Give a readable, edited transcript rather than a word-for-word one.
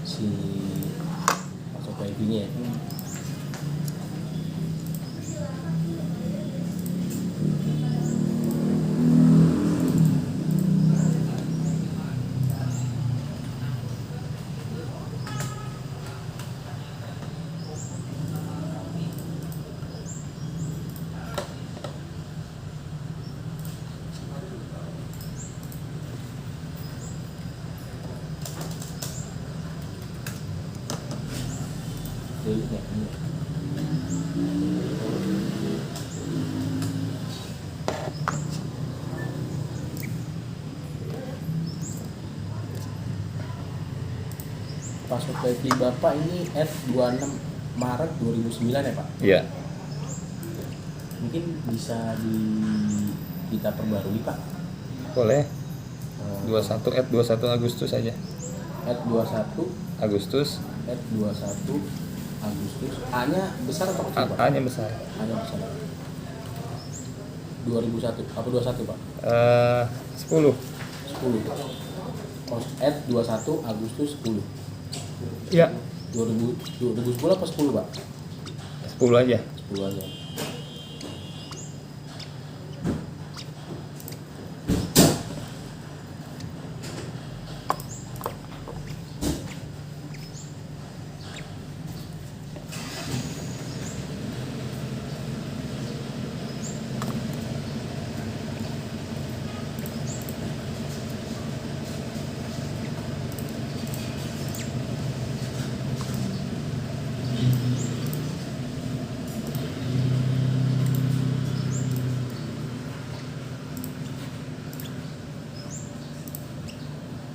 si masuk wifi-nya ya. Password wifi Bapak ini @26 Maret 2009 ya Pak? Iya. Mungkin bisa kita perbarui Pak? Boleh. 21 Agustus aja. @21 Agustus. A-nya besar atau kecil Pak? A-nya besar. A-nya besar. 2001 apa 21 Pak? 10. 10. @21 Agustus 10. Iya. 2010 apa 10 Pak? 10 aja. 10 aja.